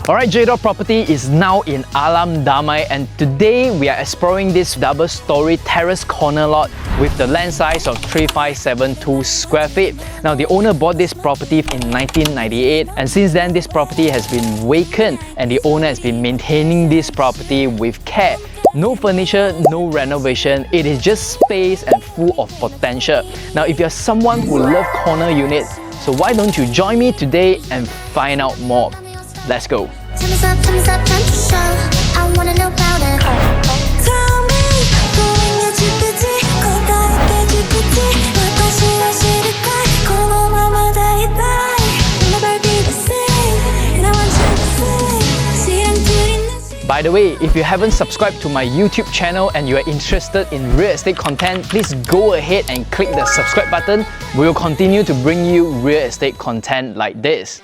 Alright, Jdot property is now in Alam Damai, and today we are exploring this double-story terrace corner lot with the land size of 3572 square feet. Now, the owner bought this property in 1998, and since then this property has been vacant and the owner has been maintaining this property with care. No furniture, no renovation, it is just space and full of potential. Now, if you're someone who loves corner units, so why don't you join me today and find out more? Let's go. Time to show. I wanna know about it. Tell me, going at GPT, go back at GPT. By the way, if you haven't subscribed to my YouTube channel and you are interested in real estate content, please go ahead and click the subscribe button. We will continue to bring you real estate content like this.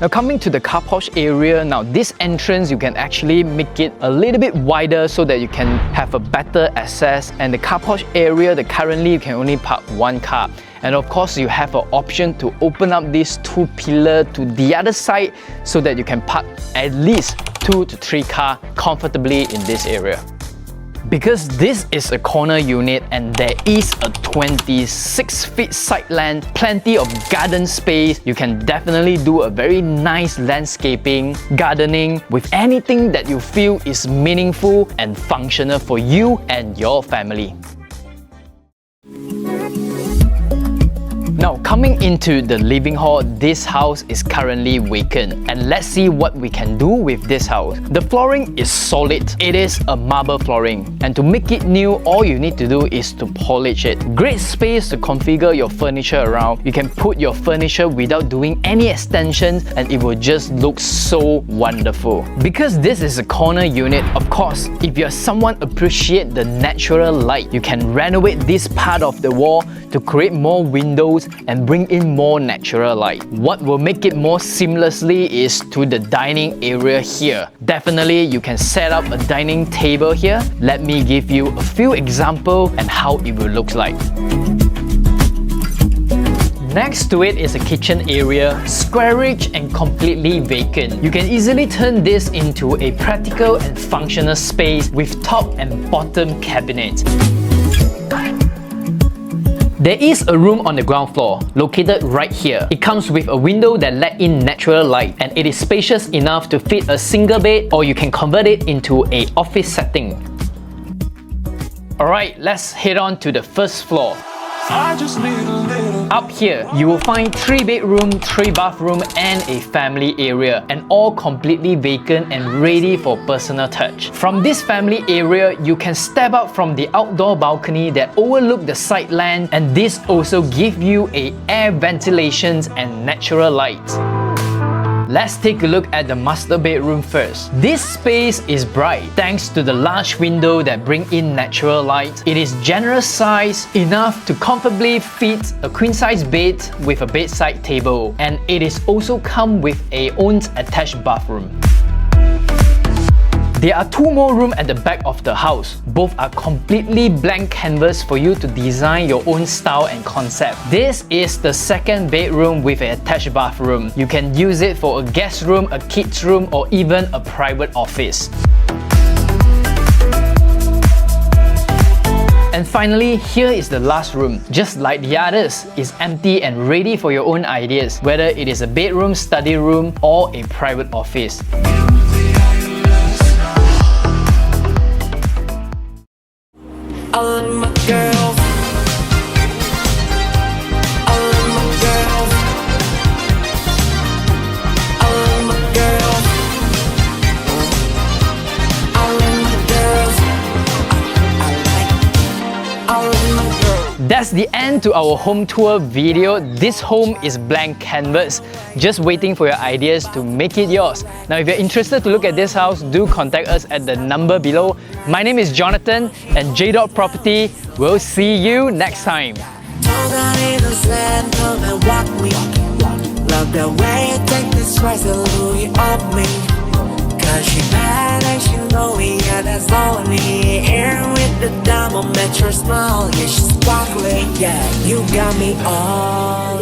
Now, coming to the car porch area, now this entrance you can actually make it a little bit wider so that you can have a better access, and the car porch area, currently you can only park one car. And of course, you have an option to open up these two pillars to the other side so that you can park at least 2 to 3 cars comfortably in this area. Because this is a corner unit and there is a 26-feet side land, plenty of garden space, you can definitely do a very nice landscaping, gardening with anything that you feel is meaningful and functional for you and your family. Now, coming into the living hall, this house is currently vacant, and let's see what we can do with this house. The flooring is solid. It is a marble flooring, and to make it new, all you need to do is to polish it. Great space to configure your furniture around. You can put your furniture without doing any extensions and it will just look so wonderful. Because this is a corner unit, of course, if you're someone appreciate the natural light, you can renovate this part of the wall to create more windows and bring in more natural light. What will make it more seamlessly is to the dining area here. Definitely, you can set up a dining table here. Let me give you a few examples and how it will look like. Next to it is a kitchen area, squarish and completely vacant. You can easily turn this into a practical and functional space with top and bottom cabinets. There is a room on the ground floor, located right here. It comes with a window that let in natural light, and it is spacious enough to fit a single bed, or you can convert it into an office setting. Alright, let's head on to the first floor. Up here, you will find 3 bedroom, 3 bathroom and a family area, and all completely vacant and ready for personal touch. From this family area, you can step out from the outdoor balcony that overlook the side land, and this also gives you air ventilations and natural light. Let's take a look at the master bedroom first. This space is bright thanks to the large window that bring in natural light. It is generous size, enough to comfortably fit a queen-size bed with a bedside table, and it is also come with a own attached bathroom. There are 2 more rooms at the back of the house. Both are completely blank canvas for you to design your own style and concept. This is the second bedroom with an attached bathroom. You can use it for a guest room, a kids room, or even a private office. And finally, here is the last room. Just like the others, it's empty and ready for your own ideas, whether it is a bedroom, study room, or a private office. I love my girls. I love my girls. I love my girls. I love my girls. I love my girls. That's the end to our home tour video. This home is blank canvas, just waiting for your ideas to make it yours. Now, if you're interested to look at this house, do contact us at the number below. My name is Jonathan, and Jdot Property. We'll see you next time. Love the way you take this resolutely off me. Cause she bad and she know me, yeah, that's all I need. Here with the diamond metro smile, yeah, she's sparkling, yeah. You got me all